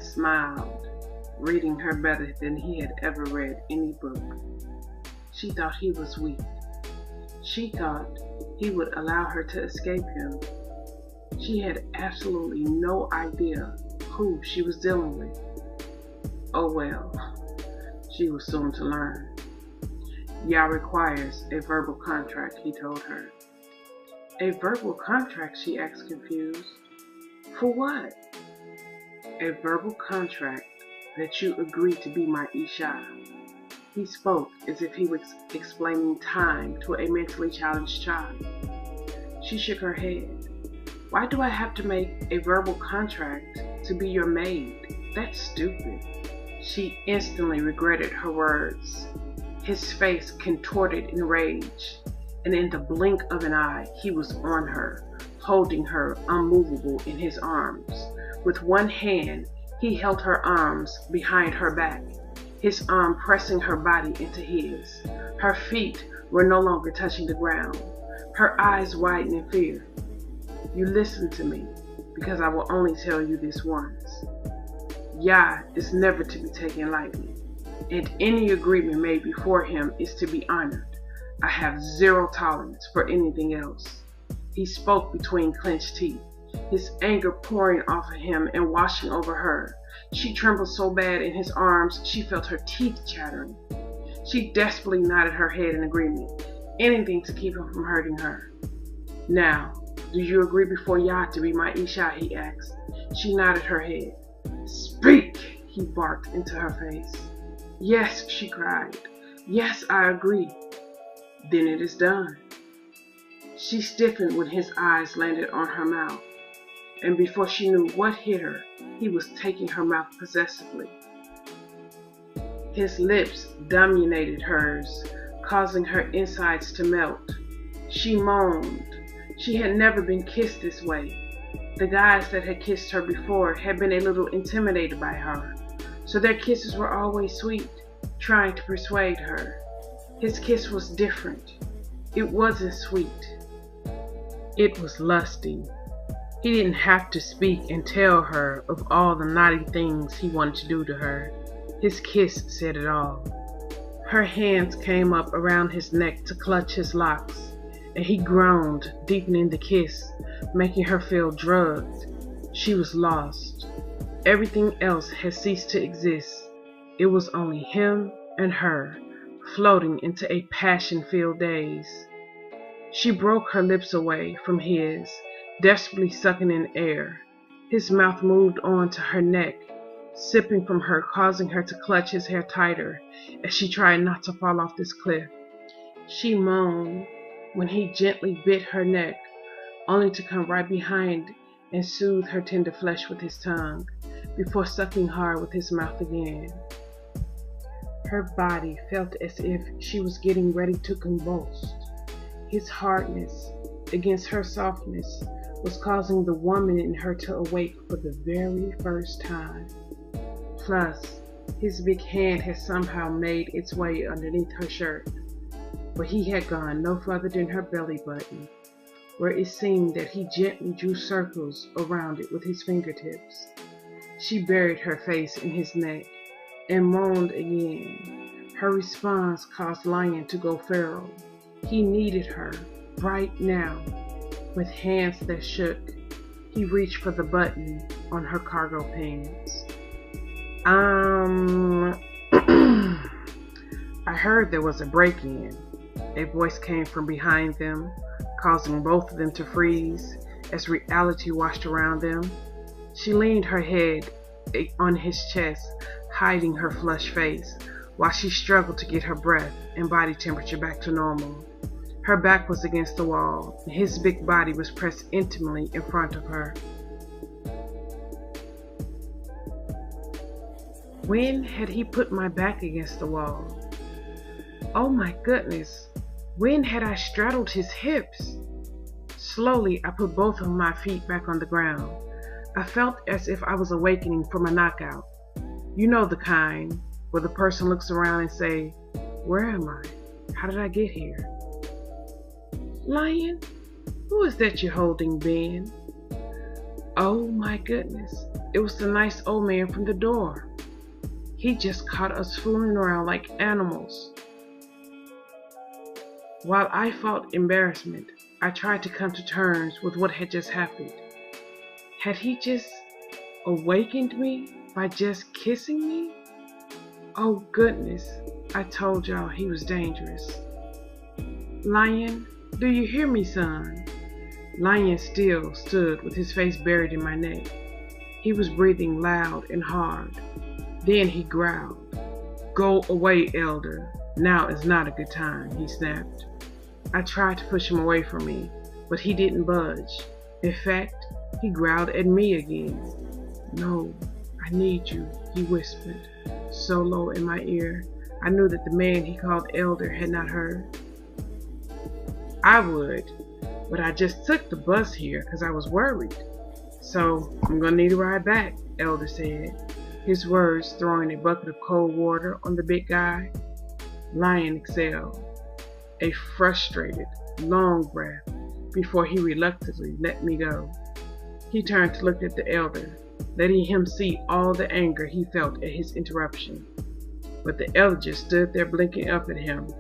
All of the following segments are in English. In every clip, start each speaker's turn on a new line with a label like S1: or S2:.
S1: and smiled, reading her better than he had ever read any book. She thought he was weak. She thought he would allow her to escape him. She had absolutely no idea who she was dealing with. Oh well, she was soon to learn. Yah requires a verbal contract, he told her. A verbal contract, she asked confused. For what? A verbal contract that you agree to be my Isha. He spoke as if he was explaining time to a mentally challenged child. She shook her head. Why do I have to make a verbal contract to be your maid? That's stupid. She instantly regretted her words. His face contorted in rage, and in the blink of an eye, he was on her, holding her unmovable in his arms. With one hand, he held her arms behind her back, his arm pressing her body into his. Her feet were no longer touching the ground. Her eyes widened in fear. You listen to me, because I will only tell you this once. Yah is never to be taken lightly, and any agreement made before him is to be honored. I have zero tolerance for anything else. He spoke between clenched teeth, his anger pouring off of him and washing over her. She trembled so bad in his arms she felt her teeth chattering. She desperately nodded her head in agreement, anything to keep him from hurting her. Now, do you agree before Yah to be my Isha? He asked. She nodded her head. Speak, he barked into her face. Yes, she cried. Yes, I agree. Then it is done. She stiffened when his eyes landed on her mouth, and before she knew what hit her, he was taking her mouth possessively. His lips dominated hers, causing her insides to melt. She moaned. She had never been kissed this way. The guys that had kissed her before had been a little intimidated by her, so their kisses were always sweet, trying to persuade her. His kiss was different. It wasn't sweet. It was lusty. He didn't have to speak and tell her of all the naughty things he wanted to do to her. His kiss said it all. Her hands came up around his neck to clutch his locks, and he groaned, deepening the kiss, making her feel drugged. She was lost. Everything else had ceased to exist. It was only him and her, floating into a passion-filled daze. She broke her lips away from his, desperately sucking in air. His mouth moved on to her neck, sipping from her, causing her to clutch his hair tighter as she tried not to fall off this cliff. She moaned when he gently bit her neck, only to come right behind and soothe her tender flesh with his tongue, before sucking hard with his mouth again. Her body felt as if she was getting ready to convulse. His hardness against her softness was causing the woman in her to awake for the very first time. Plus, his big hand had somehow made its way underneath her shirt, but he had gone no further than her belly button, where it seemed that he gently drew circles around it with his fingertips. She buried her face in his neck and moaned again. Her response caused Lion to go feral. He needed her right now. With hands that shook, he reached for the button on her cargo pants. I heard there was a break-in. A voice came from behind them, causing both of them to freeze as reality washed around them. She leaned her head on his chest, hiding her flushed face, while she struggled to get her breath and body temperature back to normal. Her back was against the wall, and his big body was pressed intimately in front of her. When had he put my back against the wall? Oh my goodness, when had I straddled his hips? Slowly, I put both of my feet back on the ground. I felt as if I was awakening from a knockout. You know the kind, where the person looks around and say, "Where am I? How did I get here?" Lion, who is that you're holding, Ben? Oh my goodness, It was the nice old man from the door. He just caught us fooling around like animals. While I felt embarrassment, I tried to come to terms with what had just happened. Had he just awakened me by just kissing me? Oh goodness, I told y'all he was dangerous. Lion, do you hear me, son? Lion still stood with his face buried in my neck. He was breathing loud and hard. Then he growled. Go away, elder. Now is not a good time, he snapped. I tried to push him away from me, but he didn't budge. In fact, he growled at me again. No, I need you, he whispered, so low in my ear, I knew that the man he called elder had not heard. I would, but I just took the bus here because I was worried. So I'm gonna need a ride back, elder said, his words throwing a bucket of cold water on the big guy. Lion exhaled a frustrated, long breath before he reluctantly let me go. He turned to look at the elder, letting him see all the anger he felt at his interruption. But the elder just stood there blinking up at him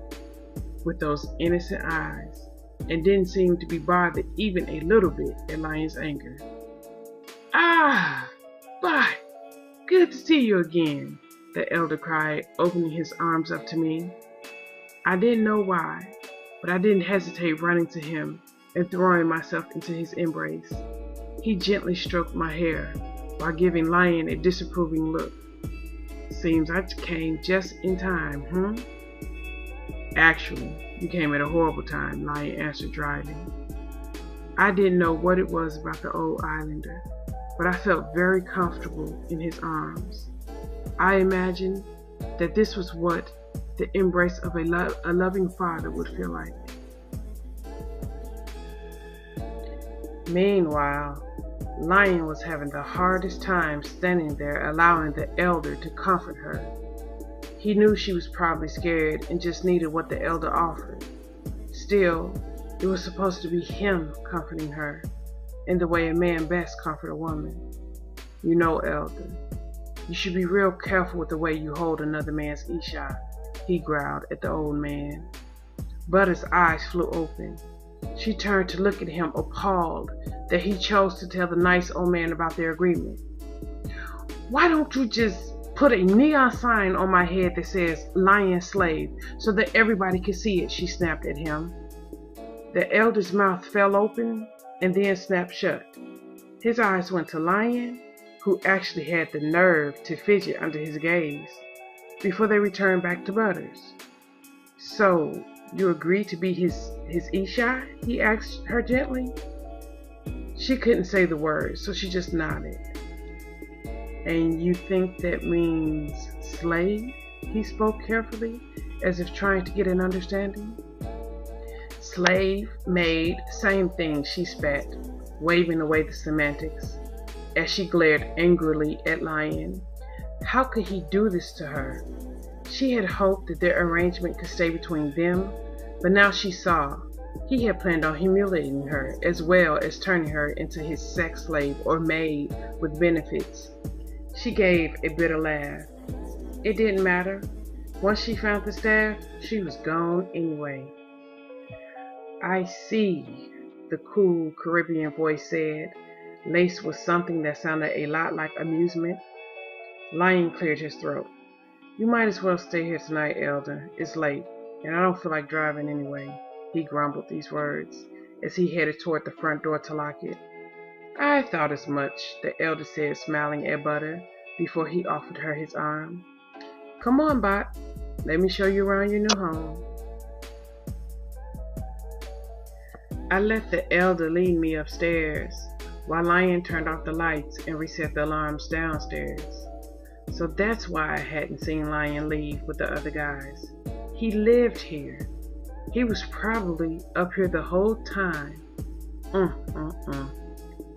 S1: with those innocent eyes and didn't seem to be bothered even a little bit at Lion's anger. Ah, Bud, good to see you again, the elder cried, opening his arms up to me. I didn't know why, but I didn't hesitate running to him and throwing myself into his embrace. He gently stroked my hair while giving Lion a disapproving look. Seems I came just in time, huh? Actually, you came at a horrible time, Lion answered dryly. I didn't know what it was about the old islander, but I felt very comfortable in his arms. I imagined that this was what the embrace of a loving father would feel like. Meanwhile, Lion was having the hardest time standing there allowing the elder to comfort her. He knew she was probably scared and just needed what the elder offered. Still, it was supposed to be him comforting her, in the way a man best comforts a woman. You know, elder, you should be real careful with the way you hold another man's Isha, he growled at the old man. Butta's eyes flew open. She turned to look at him, appalled that he chose to tell the nice old man about their agreement. Why don't you just put a neon sign on my head that says Lion Slave so that everybody can see it, she snapped at him. The elder's mouth fell open and then snapped shut. His eyes went to Lion, who actually had the nerve to fidget under his gaze, before they returned back to Butters. So, you agreed to be his Isha? He asked her gently. She couldn't say the words, so she just nodded. And you think that means slave? He spoke carefully, as if trying to get an understanding. Slave, maid, same thing, she spat, waving away the semantics, as she glared angrily at Lion. How could he do this to her? She had hoped that their arrangement could stay between them, but now she saw he had planned on humiliating her as well as turning her into his sex slave or maid with benefits. She gave a bitter laugh. It didn't matter. Once she found the staff, she was gone anyway. I see, the cool Caribbean voice said, laced with something that sounded a lot like amusement. Lion cleared his throat. You might as well stay here tonight, elder. It's late, and I don't feel like driving anyway. He grumbled these words as he headed toward the front door to lock it. I thought as much, the elder said, smiling at Butta before he offered her his arm. Come on, Bot. Let me show you around your new home. I let the elder lead me upstairs while Lion turned off the lights and reset the alarms downstairs. So that's why I hadn't seen Lion leave with the other guys. He lived here. He was probably up here the whole time.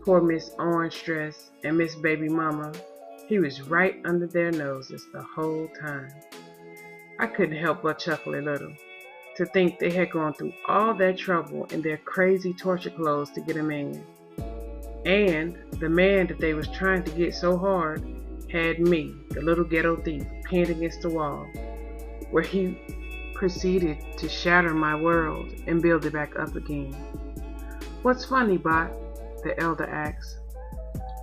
S1: Poor Miss Orange Dress and Miss Baby Mama. He was right under their noses the whole time. I couldn't help but chuckle a little to think they had gone through all that trouble in their crazy torture clothes to get a man. And the man that they was trying to get so hard had me, the little ghetto thief, pinned against the wall, where he proceeded to shatter my world and build it back up again. "What's funny, Bot?" the elder asked.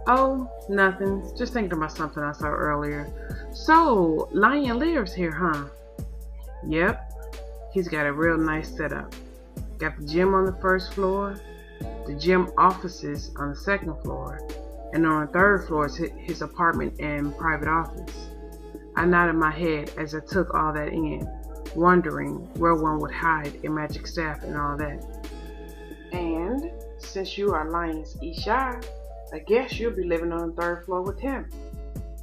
S1: "Oh, nothing. Just thinking about something I saw earlier. So, Lion lives here, huh?" "Yep. He's got a real nice setup. Got the gym on the first floor, the gym offices on the second floor, and on the third floor is his apartment and private office." I nodded my head as I took all that in, wondering where one would hide a magic staff and all that. "And since you are Lion's Isha, I guess you'll be living on the third floor with him."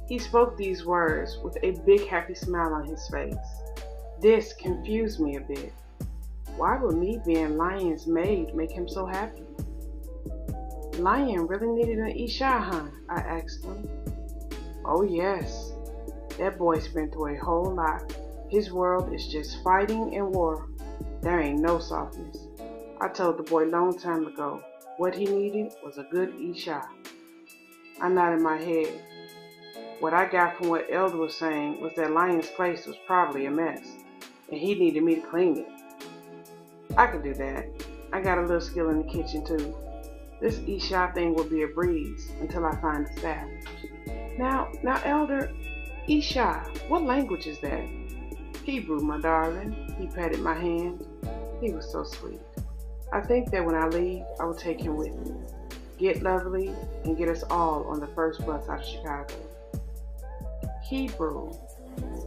S1: He spoke these words with a big happy smile on his face. This confused me a bit. Why would me being Lion's maid make him so happy? "Lion really needed an Isha, huh?" I asked him. "Oh yes. That boy's been through a whole lot. His world is just fighting and war. There ain't no softness. I told the boy long time ago what he needed was a good Isha." I nodded my head. What I got from what Elder was saying was that Lion's place was probably a mess, and he needed me to clean it. I could do that. I got a little skill in the kitchen too. This Isha thing will be a breeze until I find the staff. Now, Elder, Isha, what language is that?" "Hebrew, my darling." He patted my hand. He was so sweet. "I think that when I leave, I will take him with me. Get Lovely and get us all on the first bus out of Chicago." Hebrew.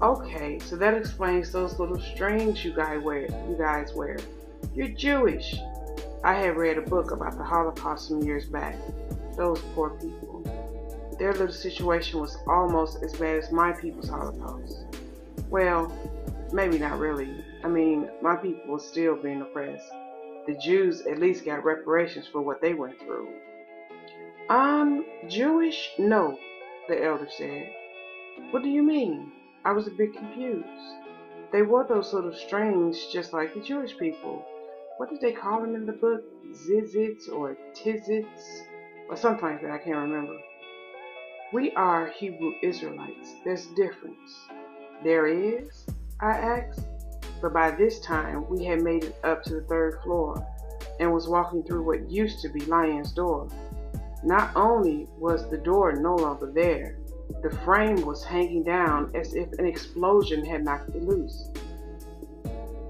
S1: Okay, so that explains those little strings you guys wear. You're Jewish. I had read a book about the Holocaust some years back. Those poor people. Their little situation was almost as bad as my people's Holocaust. Well, maybe not really. I mean, my people were still being oppressed. The Jews at least got reparations for what they went through. Jewish? No, the elder said. "What do you mean?" I was a bit confused. "They wore those little strings just like the Jewish people. What did they call them in the book? Zizits or tizits? Or something like that, I can't remember." "We are Hebrew Israelites. There's a difference." "There is?" I asked. But by this time, we had made it up to the third floor and was walking through what used to be Lion's door. Not only was the door no longer there, the frame was hanging down as if an explosion had knocked it loose.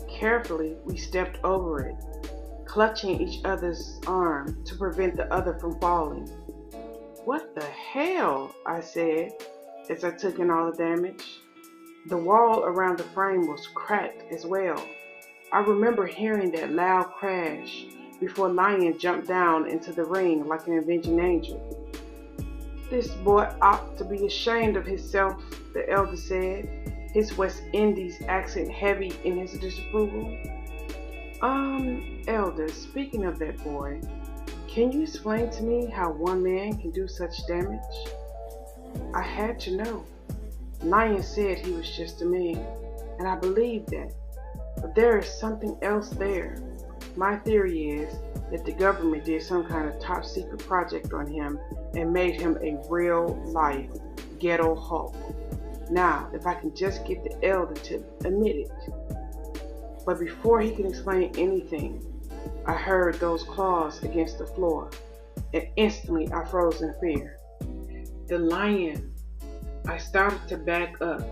S1: Carefully, we stepped over it, clutching each other's arm to prevent the other from falling. "What the hell?" I said as I took in all the damage. The wall around the frame was cracked as well. I remember hearing that loud crash before Lion jumped down into the ring like an avenging angel. "This boy ought to be ashamed of himself," the elder said, his West Indies accent heavy in his disapproval. Elder, speaking of that boy, can you explain to me how one man can do such damage?" I had to know. Lion said he was just a man, and I believed that. But there is something else there. My theory is that the government did some kind of top secret project on him and made him a real life ghetto Hulk. Now, if I can just get the elder to admit it. But before he can explain anything, I heard those claws against the floor, and instantly I froze in fear. The lion. I started to back up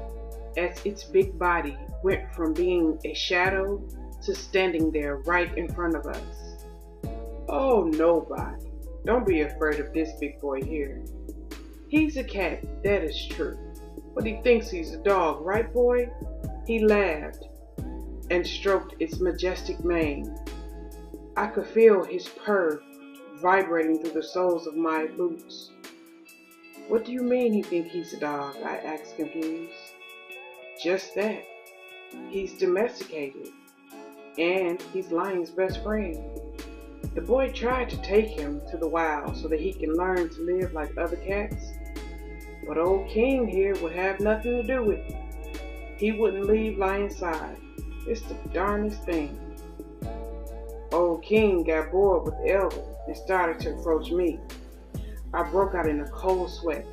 S1: as its big body went from being a shadow to standing there right in front of us. "Oh, nobody. Don't be afraid of this big boy here. He's a cat, that is true. But he thinks he's a dog, right, boy?" He laughed and stroked its majestic mane. I could feel his purr vibrating through the soles of my boots. "What do you mean he thinks he's a dog?" I asked, confused. "Just that. He's domesticated, and he's Lion's best friend. The boy tried to take him to the wild so that he can learn to live like other cats. But old King here would have nothing to do with it. He wouldn't leave Lion's side. It's the darnest thing. Old King got bored with the elder and started to approach me. I broke out in a cold sweat.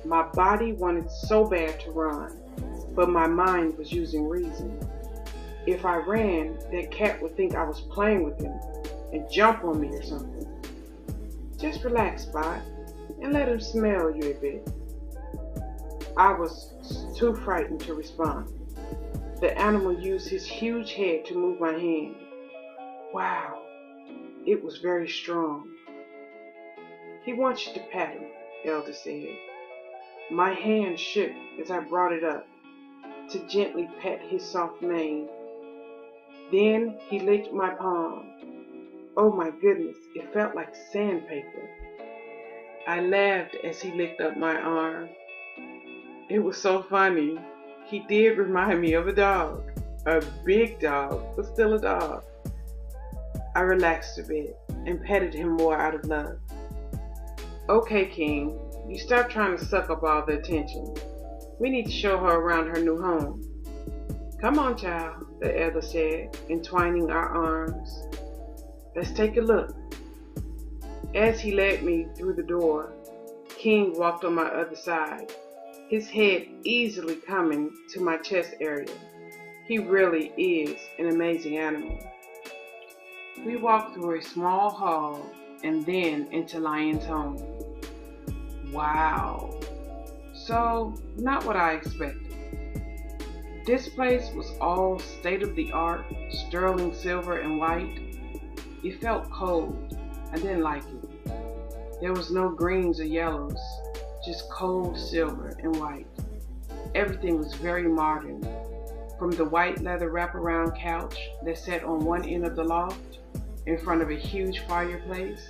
S1: My body wanted so bad to run, but my mind was using reason. If I ran, that cat would think I was playing with him and jump on me or something. Just relax, Spot, and let him smell you a bit. I was too frightened to respond. The animal used his huge head to move my hand. Wow, it was very strong. He wants you to pat him, Elder said. My hand shook as I brought it up to gently pat his soft mane. Then he licked my palm. Oh my goodness, it felt like sandpaper. I laughed as he licked up my arm. It was so funny. He did remind me of a dog. A big dog, but still a dog. I relaxed a bit and petted him more out of love. Okay, King, you stop trying to suck up all the attention. We need to show her around her new home. Come on, child, the elder said, entwining our arms. Let's take a look. As he led me through the door, King walked on my other side, his head easily coming to my chest area. He really is an amazing animal. We walked through a small hall and then into Lion's home. Wow. So, not what I expected. This place was all state-of-the-art, sterling silver and white. It felt cold. I didn't like it. There was no greens or yellows, just cold silver and white. Everything was very modern, from the white leather wraparound couch that sat on one end of the loft in front of a huge fireplace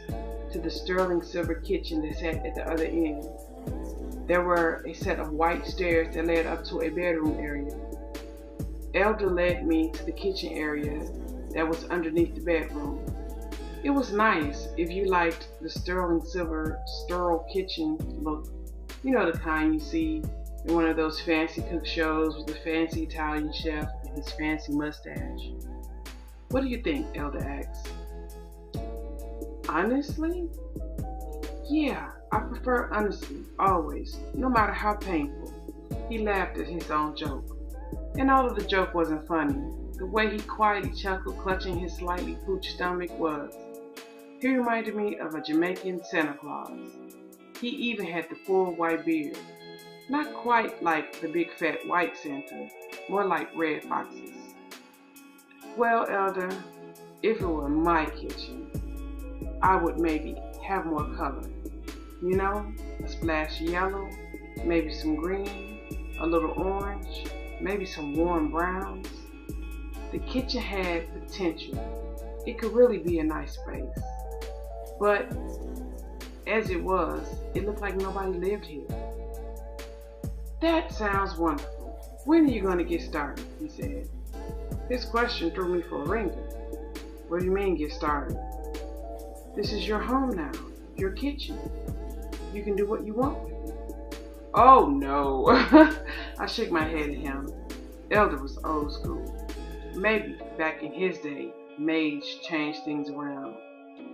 S1: to the sterling silver kitchen that sat at the other end. There were a set of white stairs that led up to a bedroom area. Elder led me to the kitchen area that was underneath the bedroom. It was nice if you liked the sterling silver sterile kitchen look. You know, the kind you see in one of those fancy cook shows with the fancy Italian chef and his fancy mustache. What do you think? Elder asked. Honestly? Yeah, I prefer honesty, always, no matter how painful. He laughed at his own joke. And although the joke wasn't funny, the way he quietly chuckled, clutching his slightly pooched stomach was. He reminded me of a Jamaican Santa Claus. He even had the full white beard. Not quite like the big fat white Santa, more like Red Fox's. Well, Elder, if it were my kitchen, I would maybe have more color. You know, a splash of yellow, maybe some green, a little orange, maybe some warm browns. The kitchen had potential. It could really be a nice space. But as it was, it looked like nobody lived here. That sounds wonderful. When are you going to get started? He said. His question threw me for a ringer. What do you mean get started? This is your home now, your kitchen. You can do what you want with it. Oh no. I shook my head at him. Elder was old school. Maybe back in his day, maids changed things around.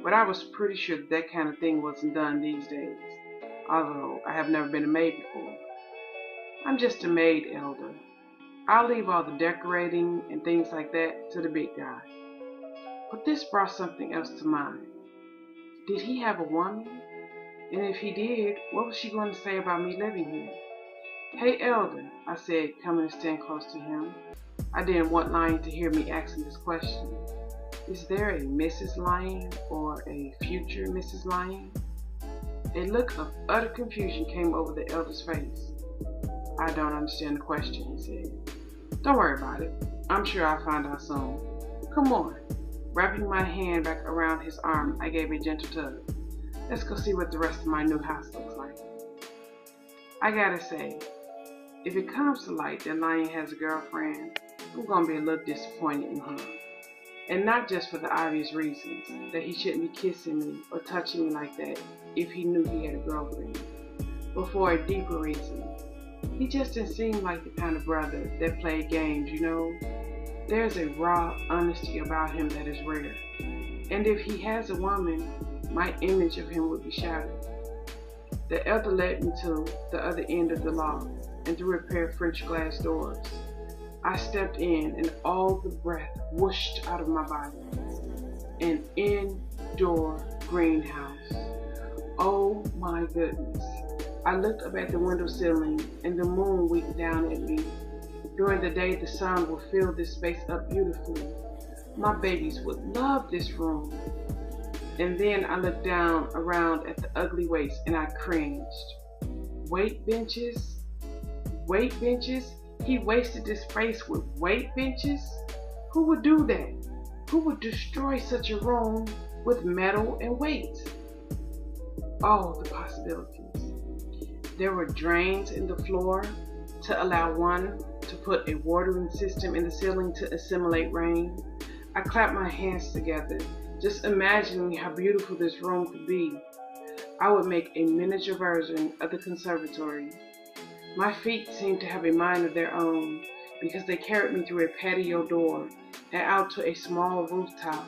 S1: But I was pretty sure that kind of thing wasn't done these days, although I have never been a maid before. I'm just a maid, Elder. I'll leave all the decorating and things like that to the big guy. But this brought something else to mind. Did he have a woman? And if he did, what was she going to say about me living here? Hey, Elder, I said, coming to stand close to him. I didn't want Lion to hear me asking this question. Is there a Mrs. Lion or a future Mrs. Lion? A look of utter confusion came over the elder's face. I don't understand the question, he said. Don't worry about it. I'm sure I'll find out soon. Come on. Wrapping my hand back around his arm, I gave a gentle tug. Let's go see what the rest of my new house looks like. I gotta say, if it comes to light that Lion has a girlfriend, I'm gonna be a little disappointed in him. And not just for the obvious reasons, that he shouldn't be kissing me or touching me like that if he knew he had a girlfriend, but for a deeper reason. He just didn't seem like the kind of brother that played games, you know? There's a raw honesty about him that is rare. And if he has a woman, my image of him would be shattered. The elder led me to the other end of the loft and through a pair of French glass doors. I stepped in and all the breath whooshed out of my body. An indoor greenhouse. Oh my goodness. I looked up at the window ceiling and the moon winked down at me. During the day, the sun will fill this space up beautifully. My babies would love this room. And then I looked down around at the ugly weights and I cringed. Weight benches? Weight benches? He wasted this space with weight benches? Who would do that? Who would destroy such a room with metal and weights? Oh, the possibilities. There were drains in the floor to allow one to put a watering system in the ceiling to assimilate rain. I clapped my hands together, just imagining how beautiful this room could be. I would make a miniature version of the conservatory. My feet seemed to have a mind of their own because they carried me through a patio door and out to a small rooftop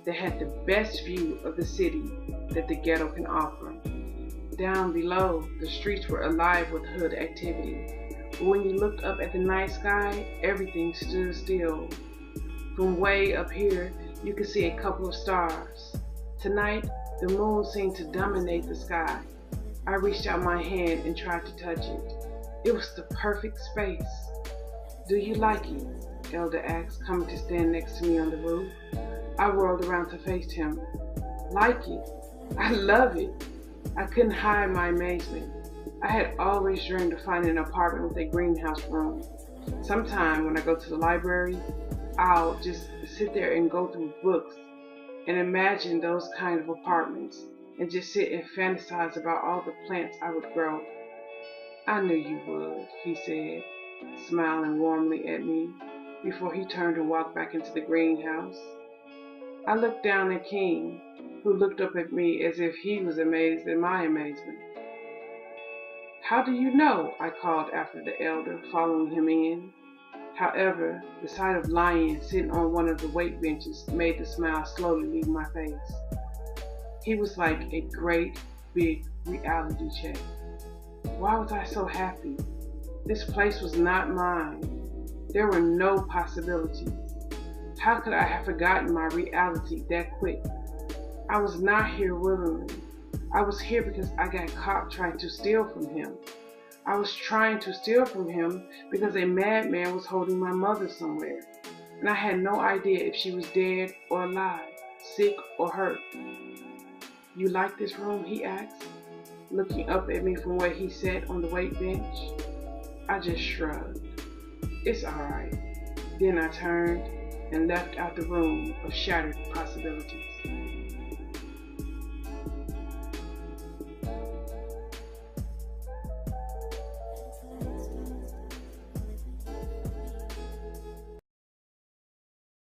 S1: that had the best view of the city that the ghetto can offer. Down below, the streets were alive with hood activity. But when you looked up at the night sky, everything stood still. From way up here, you could see a couple of stars. Tonight, the moon seemed to dominate the sky. I reached out my hand and tried to touch it. It was the perfect space. Do you like it? Elder asked, coming to stand next to me on the roof. I whirled around to face him. Like it? I love it. I couldn't hide my amazement. I had always dreamed of finding an apartment with a greenhouse room. Sometime when I go to the library, I'll just sit there and go through books and imagine those kind of apartments and just sit and fantasize about all the plants I would grow. I knew you would, he said, smiling warmly at me before he turned and walked back into the greenhouse. I looked down at King, who looked up at me as if he was amazed at my amazement. How do you know? I called after the elder, following him in. However, the sight of Lion sitting on one of the weight benches made the smile slowly leave my face. He was like a great, big reality check. Why was I so happy? This place was not mine. There were no possibilities. How could I have forgotten my reality that quick? I was not here willingly. I was here because I got caught trying to steal from him. I was trying to steal from him because a madman was holding my mother somewhere, and I had no idea if she was dead or alive, sick or hurt. You like this room? He asked, looking up at me from where he sat on the weight bench. I just shrugged. It's all right. Then I turned and left out the room of shattered possibilities.